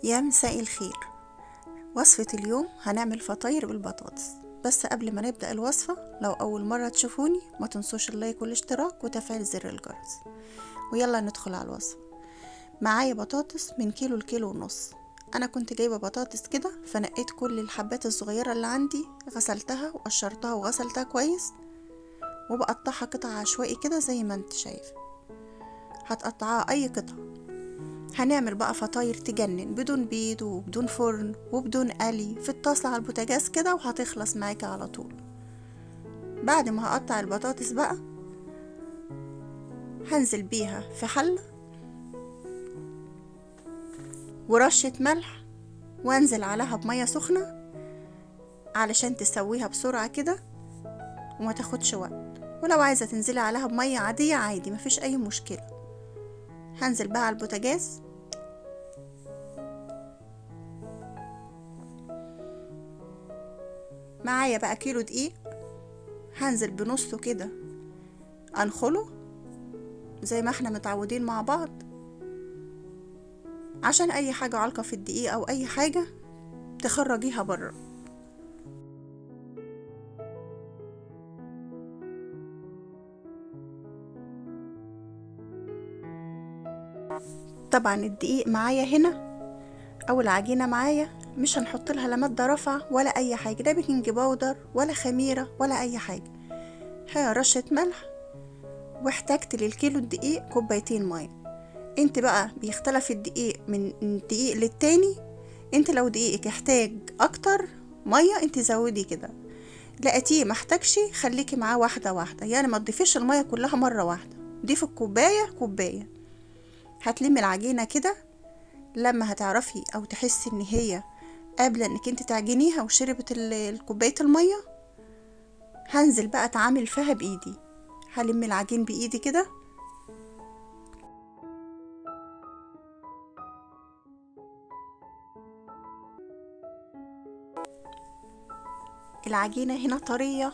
يا مساء الخير. وصفة اليوم هنعمل فطاير بالبطاطس. بس قبل ما نبدأ الوصفة، لو أول مرة تشوفوني ما تنسوش اللايك والاشتراك وتفعيل زر الجرس. ويلا ندخل على الوصفة. معايا بطاطس من كيلو لكيلو ونص. أنا كنت جايبة بطاطس كده، فنقيت كل الحبات الصغيرة اللي عندي، غسلتها وقشرتها وغسلتها كويس، وبقطعها قطع عشوائي كده زي ما انت شايف. هتقطعها أي قطعة. هنعمل بقى فطاير تجنن، بدون بيض وبدون فرن وبدون قلي، في الطاسة على البوتاجاز كده، وهتخلص معاكي على طول. بعد ما هقطع البطاطس بقى، هنزل بيها في حلة ورشة ملح، وانزل عليها بمية سخنة علشان تسويها بسرعة كده وما تاخدش وقت. ولو عايزة تنزلي عليها بمية عادية عادي، مفيش اي مشكلة. هنزل بقى على البوتاجاز. معايا بقى كيلو دقيق، هنزل بنصه كده انخله زي ما احنا متعودين مع بعض، عشان اي حاجة علقة في الدقيق او اي حاجة تخرجيها بره. طبعا الدقيق معايا هنا او العجينة معايا مش هنحط لها لا مادة رافعة ولا اي حاجة، لا بيكنج باودر ولا خميرة ولا اي حاجة. هي رشة ملح، واحتاجت للكيلو الدقيق كوبايتين مية. انت بقى بيختلف الدقيق من دقيق للتاني. انت لو دقيقك احتاج اكتر مية انت زودي كده، لقيتيه محتاجش خليكي معاه واحدة واحدة، يعني ما تضيفيش المية كلها مرة واحدة، ضيفي الكوباية كوباية. هتلمي العجينة كده لما هتعرفي او تحسي ان هي قبل انك انت تعجنيها وشربت الكوباية المية. هنزل بقى اتعامل فيها بايدي، هلم العجين بايدي كده. العجينة هنا طرية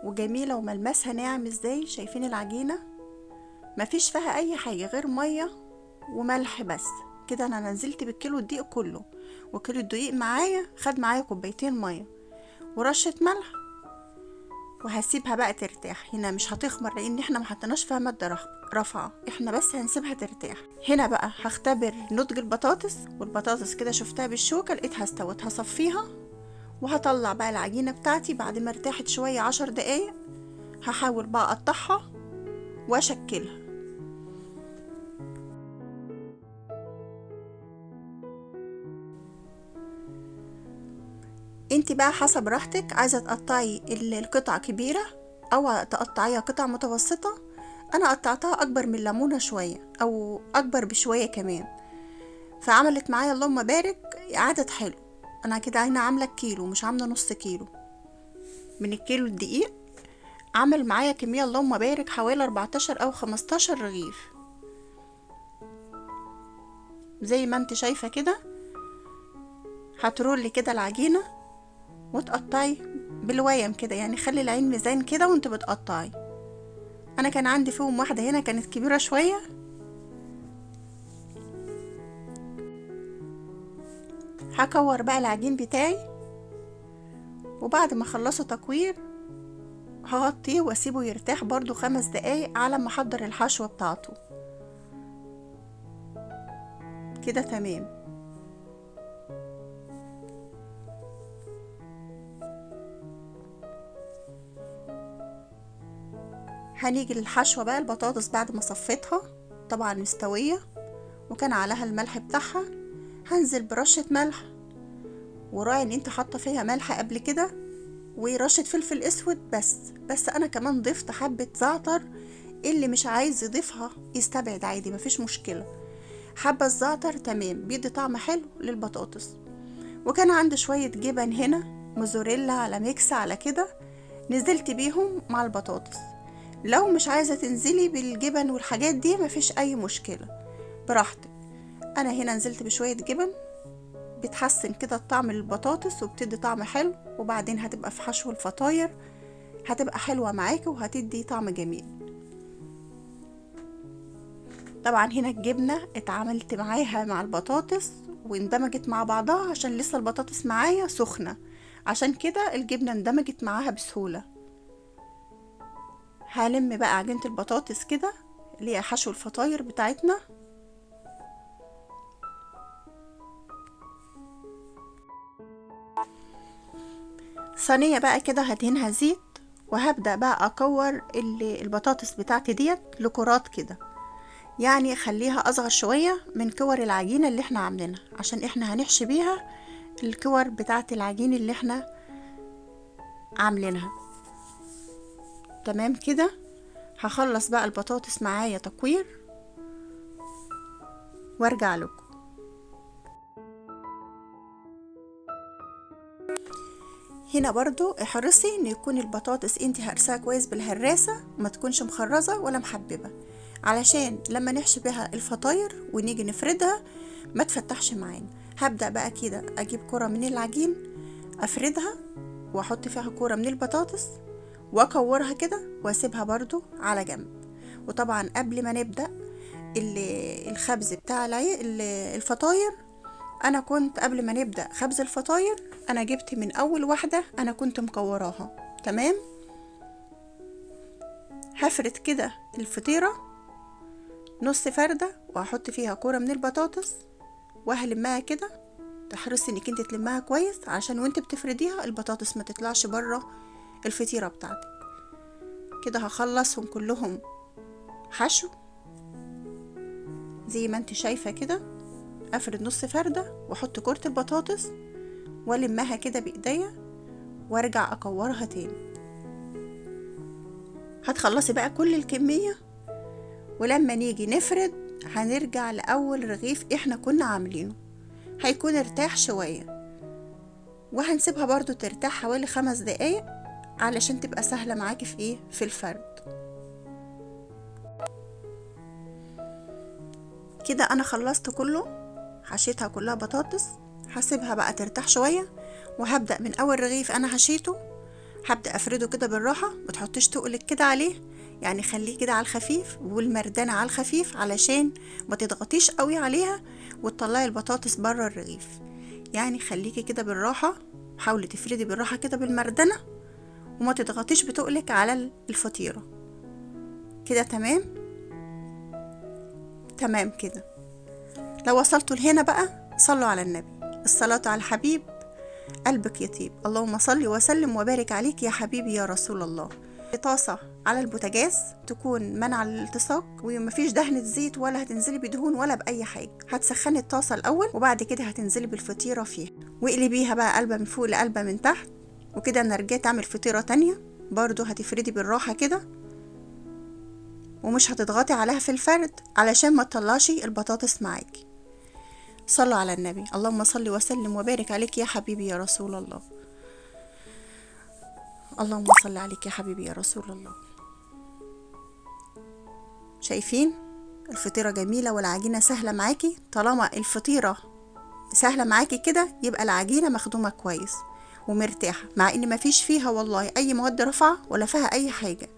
وجميلة وملمسها ناعم ازاي، شايفين العجينة مفيش فيها اي حاجة غير مية وملح بس كده. انا نزلت بالكيلو الدقيق كله، وكيلو الدقيق معايا خد معايا كوبايتين مية ورشة ملح. وهسيبها بقى ترتاح. هنا مش هتخمر لان احنا ما حطيناش فيها مادة رافعة، احنا بس هنسيبها ترتاح. هنا بقى هختبر نضج البطاطس، والبطاطس كده شفتها بالشوكة لقيتها استوت، هصفيها وهطلع بقى العجينة بتاعتي بعد ما ارتاحت شوية 10 دقايق. هحاول بقى اقطعها واشكلها. انت بقى حسب راحتك، عايزة تقطعي القطعة كبيرة او تقطعيها قطع متوسطة. انا قطعتها اكبر من الليمونة شوية او اكبر بشوية كمان، فعملت معايا اللهم بارك عدد حلو. انا كده هنا عاملة كيلو، مش عاملة نص كيلو. من الكيلو الدقيق عمل معايا كمية اللهم بارك حوالي 14 او 15 رغيف زي ما انت شايفة كده. هترولي كده العجينة وتقطعي بالويم كده، يعني خلي العين ميزان كده وانت بتقطعي. انا كان عندي فيهم واحدة هنا كانت كبيرة شوية. هكور بقى العجين بتاعي، وبعد ما اخلصه تكوير هغطيه واسيبه يرتاح برضو 5 دقايق على ما احضر الحشوة بتاعته. كده تمام. هنيجي للحشوة بقى. البطاطس بعد ما صفيتها طبعا مستوية وكان عليها الملح بتاعها، هنزل برشة ملح، وراعي ان انت حاطه فيها ملح قبل كده، ورشة فلفل اسود بس انا كمان ضفت حبة زعتر. اللي مش عايز يضيفها يستبعد عادي، مفيش مشكلة. حبة الزعتر تمام، بيدي طعم حلو للبطاطس. وكان عندي شوية جبن هنا، موزاريلا على ميكس على كده، نزلت بيهم مع البطاطس. لو مش عايزة تنزلي بالجبن والحاجات دي مفيش اي مشكلة، براحتك. انا هنا نزلت بشوية جبن، بتحسن كده طعم البطاطس وبتدي طعم حلو، وبعدين هتبقى في حشو الفطاير هتبقى حلوة معاكي وهتدي طعم جميل. طبعا هنا الجبنة اتعاملت معاها مع البطاطس واندمجت مع بعضها عشان لسه البطاطس معايا سخنة، عشان كده الجبنة اندمجت معاها بسهولة. هلم بقى عجينة البطاطس كده اللي هي حشو الفطاير بتاعتنا. صينية بقى كده هدهنها زيت، وهبدأ بقى أكور البطاطس بتاعتي ديت لكرات كده، يعني خليها أصغر شوية من كور العجينة اللي احنا عاملينها، عشان احنا هنحشي بيها الكور بتاعت العجين اللي احنا عاملينها. تمام كده. هخلص بقى البطاطس معايا تكوير وارجع لكم. هنا برضو احرصي ان يكون البطاطس انتي هرساها كويس بالهراسة، ما تكونش مخرزة ولا محببة، علشان لما نحشي بها الفطاير ونيجي نفردها ما تفتحش معانا. هبدأ بقى كده اجيب كرة من العجين افردها، واحط فيها كرة من البطاطس واكورها كده واسيبها برضو على جنب. وطبعا قبل ما نبدأ الخبز بتاع الفطاير، انا كنت قبل ما نبدأ خبز الفطاير انا جبت من اول واحدة انا كنت مكوراها. تمام. هفرد كده الفطيرة نص فردة وهحط فيها كورة من البطاطس وهلمها كده. تحرصي انك انت تلمها كويس عشان وانت بتفرديها البطاطس ما تطلعش بره الفطيرة بتاعتك. كده هخلصهم كلهم حشو زي ما انت شايفة كده. افرد نص فردة واحط كورة البطاطس والمها كده بايديا وارجع اكورها تاني. هتخلصي بقى كل الكمية، ولما نيجي نفرد هنرجع لأول رغيف احنا كنا عاملينه، هيكون ارتاح شوية، وهنسيبها برضو ترتاح حوالي 5 دقايق علشان تبقى سهلة معاكي في الفرد. كده انا خلصت كله، حشيتها كلها بطاطس. هسيبها بقى ترتاح شوية، وهبدأ من اول رغيف انا حشيته هبدأ افرده كده بالراحة، ما تحطيش تقلك كده عليه، يعني خليه كده على الخفيف والمردانة على الخفيف علشان ما تضغطيش قوي عليها وتطلعي البطاطس بره الرغيف. يعني خليكي كده بالراحة، حاولي تفردي بالراحة كده بالمردنة وما تضغطيش بتقلك على الفطيرة كده. تمام. تمام كده. لو وصلتوا لهنا بقى صلوا على النبي، الصلاة على الحبيب قلبك يطيب. اللهم صل وسلم وبارك عليك يا حبيبي يا رسول الله. طاسة على البوتاجاز تكون منع الالتصاق ومفيش دهنة زيت ولا هتنزلي بدهون ولا بأي حاجة. هتسخني الطاسة الأول وبعد كده هتنزلي بالفطيرة فيها واقلبيها بقى قلبة من فوق لقلبة من تحت. وكده انا رجعت اعمل فطيرة تانية برضو هتفردي بالراحة كده ومش هتضغطي عليها في الفرد علشان ما تطلعشي البطاطس معاكي. صلوا على النبي. اللهم صل وسلم وبارك عليك يا حبيبي يا رسول الله. اللهم صل عليك يا حبيبي يا رسول الله. شايفين الفطيرة جميلة والعجينة سهلة معاكي؟ طالما الفطيرة سهلة معاكي كده يبقى العجينة مخدومة كويس ومرتاحة، مع ان مفيش فيها والله اي مواد رافعة ولا فيها اي حاجة.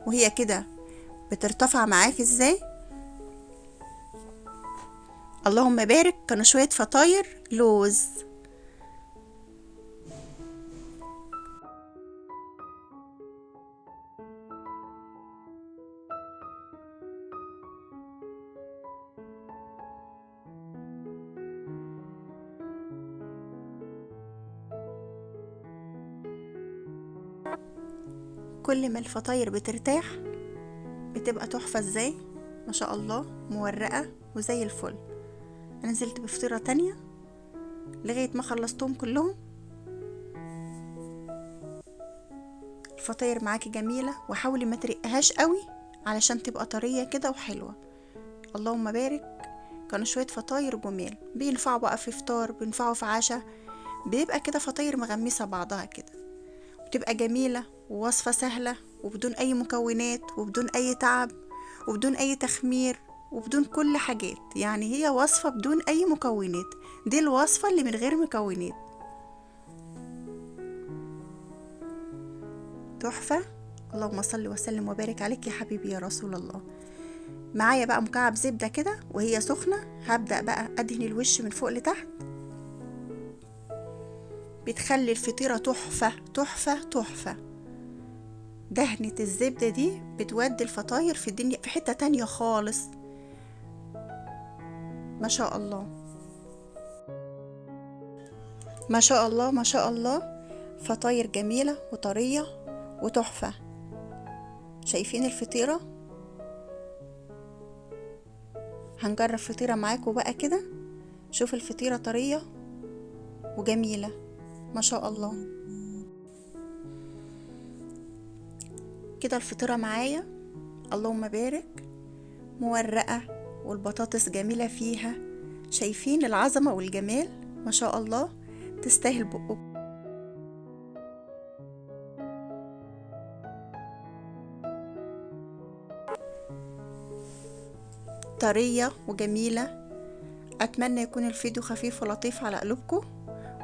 وهي كده بترتفع معاكي ازاي. اللهم بارك. كانوا شوية فطاير لوز. كل ما الفطاير بترتاح بتبقى تحفة ازاي، ما شاء الله، مورقة وزي الفل. انا نزلت بفطيرة تانية لغاية ما خلصتهم كلهم. الفطاير معاكي جميلة وحاولي ما ترقهاش قوي علشان تبقى طرية كده وحلوة. اللهم بارك. كانوا شوية فطاير جمال بينفعوا بقى في فطار، بينفعوا في عشاء، بيبقى كده فطاير مغمسة بعضها كده، بتبقى جميلة ووصفة سهلة وبدون اي مكونات وبدون اي تعب وبدون اي تخمير وبدون كل حاجات. يعني هي وصفة بدون اي مكونات، دي الوصفة اللي من غير مكونات. تحفة. اللهم صل وسلم وبارك عليك يا حبيبي يا رسول الله. معايا بقى مكعب زبدة كده وهي سخنة، هبدأ بقى ادهن الوش من فوق لتحت. بتخلي الفطيرة تحفة تحفة تحفة. دهنة الزبدة دي بتودي الفطاير في الدنيا في حتة تانية خالص. ما شاء الله ما شاء الله ما شاء الله، فطاير جميلة وطرية وتحفة. شايفين الفطيرة؟ هنجرب فطيرة معاكم بقى كده. شوف الفطيرة طرية وجميلة ما شاء الله. كده الفطيرة معايا اللهم بارك، مورقة والبطاطس جميلة فيها. شايفين العظمة والجمال؟ ما شاء الله، تستاهل بقكم. طرية وجميلة. أتمنى يكون الفيديو خفيف ولطيف على قلوبكم،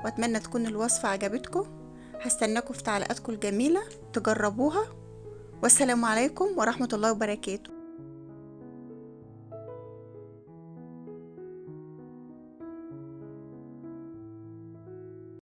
وأتمنى تكون الوصفة عجبتكم. هستناكم في تعليقاتكم الجميلة تجربوها. والسلام عليكم ورحمة الله وبركاته.